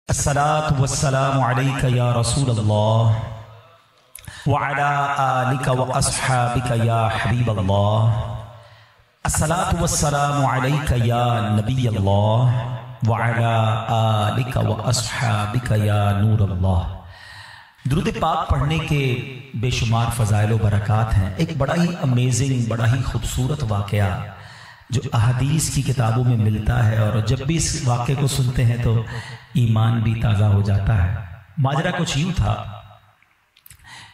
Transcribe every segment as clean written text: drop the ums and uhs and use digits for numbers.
अस्सलातु वस्सलामु अलैका या रसूल अल्लाह व अला आलिका व अस्हाबिका या हबीब अल्लाह। अस्सलातु वस्सलामु अलैका या नबी अल्लाह व अला आलिका व अस्हाबिका या नूर अल्लाह। दुरूद पाक पढ़ने के बेशुमार फ़ज़ाइल व बरक़ात हैं। एक बड़ा ही अमेजिंग, बड़ा ही खूबसूरत वाक़या जो अहदीस की किताबों में मिलता है, और जब भी इस वाक़े को सुनते हैं तो ईमान भी ताज़ा हो जाता है। माजरा कुछ यूँ था,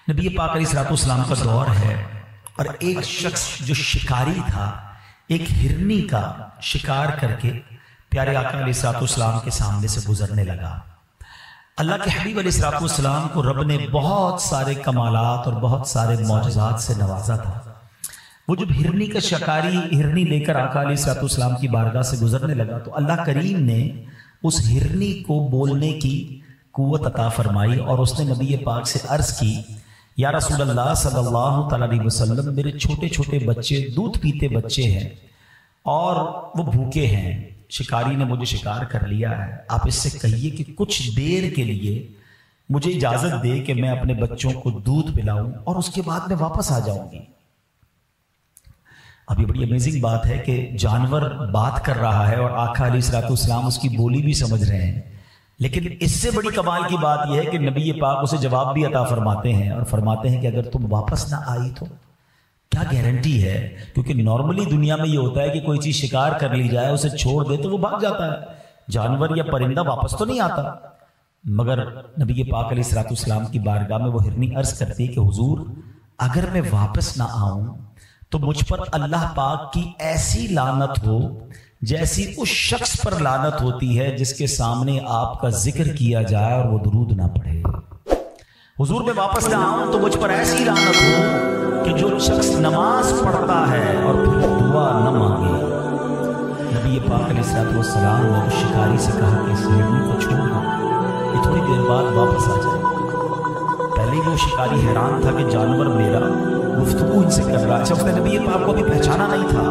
नबी पाक अलैहिस्सलाम का दौर है और एक शख्स जो शिकारी था, एक हिरनी का शिकार करके प्यारे आका अलैहिस्सलाम के सामने से गुजरने लगा। अल्लाह के हबीब अलैहिस्सलाम को रब ने बहुत सारे कमालात और बहुत सारे मौजज़ात से नवाजा था। वो जब हिरनी का शिकारी हिरनी लेकर आका अलैहिस्सलाम की बारगाह से गुजरने लगा तो अल्लाह करीम ने उस हिरनी को बोलने की कुव्वत अता फरमाई और उसने नबी पाक से अर्ज़ की, या रसूल अल्लाह सल्लल्लाहु अलैहि वसल्लम, मेरे छोटे छोटे बच्चे, दूध पीते बच्चे हैं और वो भूखे हैं, शिकारी ने मुझे शिकार कर लिया है। आप इससे कहिए कि कुछ देर के लिए मुझे इजाज़त दे कि मैं अपने बच्चों को दूध पिलाऊं और उसके बाद मैं वापस आ जाऊंगी। अब ये बड़ी अमेजिंग बात है कि जानवर बात कर रहा है और आका अलैहिस्सलाम उसकी बोली भी समझ रहे हैं, लेकिन इससे बड़ी कमाल की बात यह है कि नबी पाक उसे जवाब भी अता फरमाते हैं और फरमाते हैं कि अगर तुम वापस ना आई तो क्या गारंटी है, क्योंकि नॉर्मली दुनिया में ये होता है कि कोई चीज़ शिकार कर ली जाए, उसे छोड़ दे तो वो भाग जाता है, जानवर या परिंदा वापस तो नहीं आता। मगर नबी पाक अलैहिस्सलाम की बारगाह में वो हिरनी अर्ज़ करती है कि हुजूर, अगर मैं वापस ना आऊं तो मुझ पर अल्लाह पाक की ऐसी लानत हो जैसी उस शख्स पर लानत होती है जिसके सामने आपका जिक्र किया जाए और वो दुरूद ना पढ़े। हुजूर, मैं वापस ना आऊं तो मुझ पर ऐसी लानत हो कि जो शख्स नमाज पढ़ता है और फिर दुआ न मांगे। नबी पाक अलैहिस्सलाम ने उस शिकारी से कहा कि इस हिरनी को छोड़ दो, ये थोड़ी देर बाद वापस आ जाए। पहले वो शिकारी हैरान था कि जानवर मेरा गुफ्तगू इनसे कर रहा है। अच्छा, उसने नबी पाक को भी पहचाना नहीं था,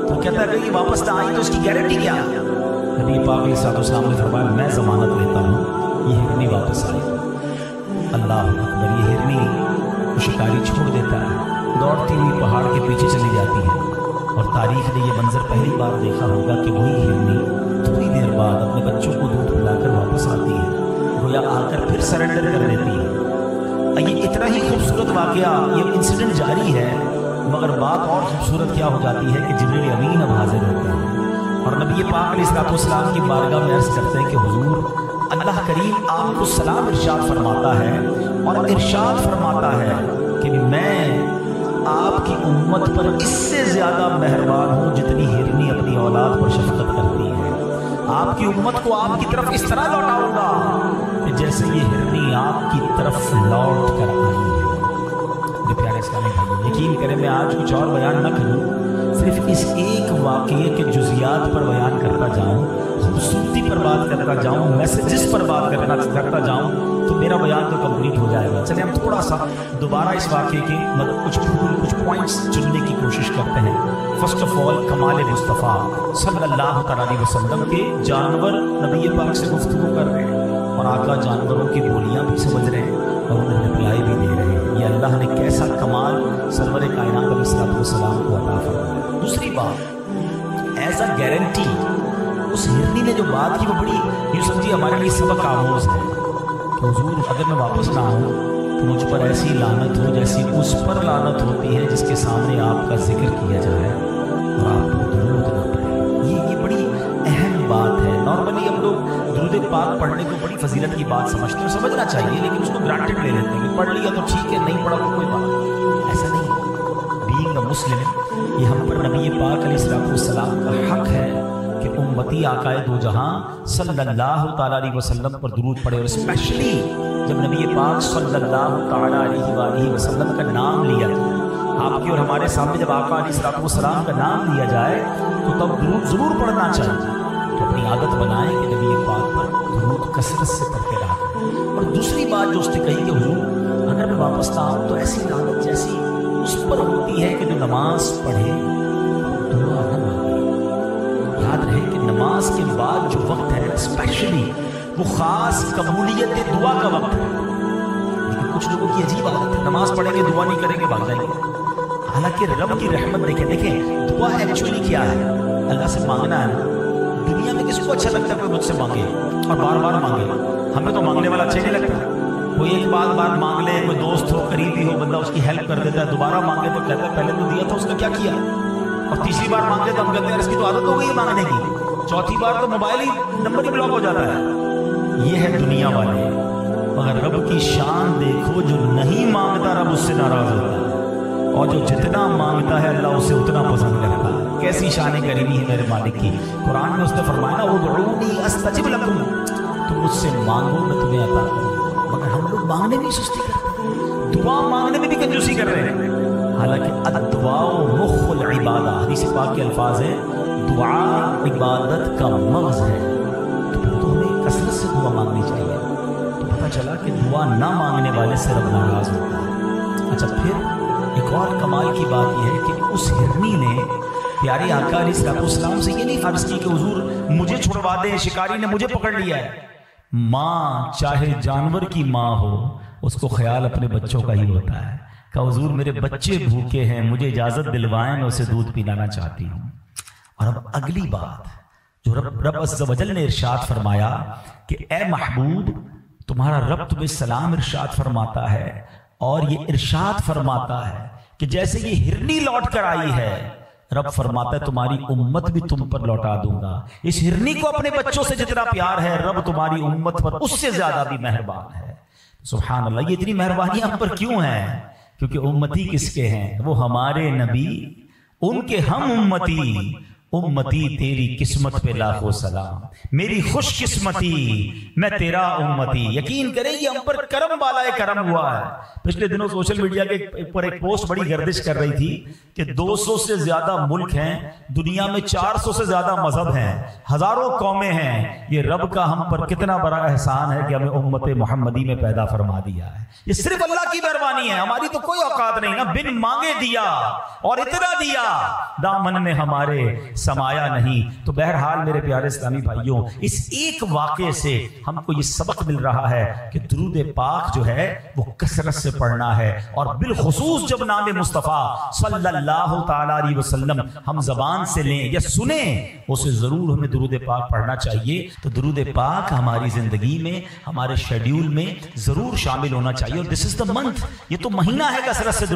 तो कहता है कि ये वापस ना आई तो इसकी गारंटी क्या? नबी पाक अलैहिस्सलाम ने फरमाया, मैं जमानत लेता हूँ ये हिरनी वापस आई। अल्लाह अकबर। ये हिरनी शिकारी छोड़ देता है, दौड़ती हुई पहाड़ के पीछे चली जाती है और तारीख ने यह मंजर पहली बार देखा होगा कि वही हिरनी थोड़ी देर बाद अपने बच्चों को दूध पिलाकर वापस आती है, गोया आकर फिर सरेंडर कर देती है। ये इतना ही खूबसूरत वाकया, ये इंसिडेंट जारी है, मगर बात और खूबसूरत क्या हो जाती है कि जिब्रील अमीन अब हाजिर होते हैं और नबी पाक अलैहिस्सलाम की बारगाह में अर्ज़ करते हैं कि हुजूर, अल्लाह करीम आपको सलाम इरशाद फरमाता है और इरशाद फरमाता है कि मैं आपकी उम्मत पर इससे ज़्यादा मेहरबान हूँ जितनी हिरनी अपनी औलाद पर शफ़क़त करती है। आपकी उम्मत को आपकी तरफ इस तरह लौटाऊंगा कि जैसे ये हिरनी आपकी तरफ लौट कर आई है। प्यारे इस्लामी भाइयों, यकीन करें मैं आज कुछ और बयान न करूं, सिर्फ इस एक वाक़ये के जुज़ियात पर बयान करता जाऊं, खूबसूरती पर बात करता जाऊं, मैसेजेस पर बात करता जाऊं, तो मेरा बयान तो कंप्लीट हो जाएगा। चलिए हम थोड़ा सा दोबारा इस वाक़ये के मतलब कुछ पॉइंट्स चुनने की कोशिश करते हैं। फर्स्ट ऑफ ऑल, कमाल मुस्तफ़ा सल्लल्लाहु अलैहि वसल्लम के जानवर नबी पाक से गुफ्तगू कर रहे हैं और आका जानवरों की बोलियां भी समझ रहे हैं और उन्हें रिप्लाई भी दे रहे हैं। ये अल्लाह ने कैसा कमाल सरवर कायनात अलैहिस्सलाम को अता फरमाया। दूसरी बात, एज अ गारंटी उस हिरनी ने जो बात की वो बड़ी यूँ समझिए हमारे लिए सबक आमोज है कि हुजूर, अगर मैं वापस ना आऊँ तो मुझ पर ऐसी लानत हो जैसी उस पर लानत होती है जिसके सामने आपका जिक्र किया जाए और आप दुरूद न पढ़े। ये बड़ी अहम बात है। नॉर्मली हम लोग दुरूद पाक पढ़ने को बड़ी फजीलत की बात समझते हैं, समझना चाहिए, लेकिन उसको ग्रांटेड ले लेते हैं कि पढ़ लिया तो ठीक है, नहीं पढ़ा तो कोई बात। ऐसा नहीं। बीइंग अ मुस्लिम, ये हम पर नबी पाक अलैहिस्सलाम का हक है कि उम्मती आकाए दो जहां सल्लल्लाहु तआला अलैहि वसल्लम पर दुरूद पढ़े, और स्पेशली जब नबी पाक सल्लल्लाहु तआला अलैहि वसल्लम का नाम लिया जाए, आपके और हमारे सामने जब आका अलैहिस्सलाम का नाम लिया जाए तो तब दुरूद ज़रूर पढ़ना चाहिए। तो अपनी आदत बनाएं कि नबी पाक पर दुरूद कसरत से पढ़ते रहा। और दूसरी बात जो उसने कही कि हुजूर, अगर मैं वापस ना आऊँ तो ऐसी लानत जैसी उस पर होती है कि जो नमाज पढ़े दुआ न मांगे। याद रहे कि नमाज के बाद जो वक्त है, स्पेशली وہ خاص قبولیت دعا کا وقت ہے. لیکن کچھ لوگوں کی عجیب عادت ہے، نماز پڑھیں گے دعا نہیں کریں گے بھاگ جائیں گے. حالانکہ رب کی رحمت دیکھیں دعا ایکچولی کیا ہے؟ اللہ سے مانگنا ہے. دنیا میں کس کو اچھا لگتا ہے کوئی مجھ سے مانگے اور بار بار مانگے؟ ہمیں تو مانگنے والا اچھا نہیں لگتا. کوئی ایک بار مانگ لے، کوئی دوست ہو قریبی ہو بندہ اس کی ہیلپ کر دیتا ہے، دوبارہ مانگے تو کہتا ہے پہلے تو دیا تھا اس کا کیا کیا، اور تیسری بار مانگے تو ہم کہتے ہیں اس کی تو عادت ہو گئی ہے مانگنے کی، چوتھی بار تو موبائل ہی نمبر ہی بلاک ہو جاتا ہے. یہ ہے دنیا والے. مگر رب کی شان دیکھو، جو نہیں مانگتا رب اس سے ناراض ہوتا ہے، اور جو جتنا مانگتا ہے اللہ اسے اتنا پسند کرتا ہے. کیسی شان کریمی ہے میرے مالک کی. قرآن میں اس نے فرمایا ادعونی استجب لکم، تم مجھ سے مانگو میں تمہیں عطا کروں. مگر ہم لوگ مانگنے میں سستی کرتے ہیں، دعا مانگنے میں بھی کنجوسی کر رہے ہیں. حالانکہ الدعاء مخ العبادہ، حدیث پاک کے الفاظ ہیں دعا عبادت کا مغز ہے. تو پھر تو ہمیں کثرت سے دعا مانگنی چاہیے. تو پتہ چلا کہ دعا نہ مانگنے والے سے رب ناراض ہوتا ہے. اچھا پھر ایک اور کمال کی بات یہ ہے کہ اس ہرنی نے پیارے آقا علیہ السلام سے یہ نہیں عرض کی کہ حضور مجھے چھڑوا دیں، شکاری نے مجھے پکڑ لیا ہے. ماں چاہے جانور کی ماں ہو اس کو خیال اپنے بچوں کا ہی ہوتا ہے کہ حضور میرے بچے بھوکے ہیں، مجھے اجازت دلوائیں، میں اسے دودھ پلانا چاہتی ہوں. اور اب اگلی بات جو رب عز و جل نے ارشاد فرمایا کہ اے محبوب تمہارا رب تمہیں سلام ارشاد فرماتا ہے، اور یہ ارشاد فرماتا ہے کہ جیسے یہ ہرنی لوٹ کر آئی ہے رب فرماتا ہے تمہاری امت بھی تم پر لوٹا دوں گا. اس ہرنی کو اپنے بچوں سے جتنا پیار ہے رب تمہاری امت پر اس سے زیادہ بھی مہربان ہے. سبحان اللہ. یہ اتنی مہربانیاں ہم پر کیوں ہیں؟ کیونکہ امتی کس کے ہیں؟ وہ ہمارے نبی، ان کے ہم امتی. امتی تیری قسمت پہ لاکھوں سلام، میری خوش قسمتی میں تیرا امتی. یقین کریں یہ ہم پر کرم والا کرم ہوا ہے. پچھلے دنوں سوشل میڈیا کے پر ایک پوسٹ بڑی گردش کر رہی تھی کہ 200 سے زیادہ ملک ہیں دنیا میں، 400 سے زیادہ مذہب ہیں، ہزاروں قومیں ہیں. یہ رب کا ہم پر کتنا بڑا احسان ہے کہ ہمیں امت محمدی میں پیدا فرما دیا ہے. یہ صرف اللہ کی مہربانی ہے، ہماری تو کوئی اوقات نہیں. نا بن مانگے دیا اور اتنا دیا، دامن میں ہمارے سمایا نہیں. تو بہرحال میرے پیارے اسلامی بھائیوں، اس ایک واقعے سے ہم کو یہ سبق مل رہا ہے کہ درود پاک جو ہے وہ کثرت سے پڑھنا ہے. اور بالخصوص جب نام مصطفیٰ صلی اللہ تعالی علیہ وسلم ہم زبان سے لیں یا سنیں اسے ضرور ہمیں درود پاک پڑھنا چاہیے. تو درود پاک ہماری زندگی میں، ہمارے شیڈیول میں ضرور شامل ہونا چاہیے. اور دس از دا منتھ، یہ تو مہینہ ہے کثرت سے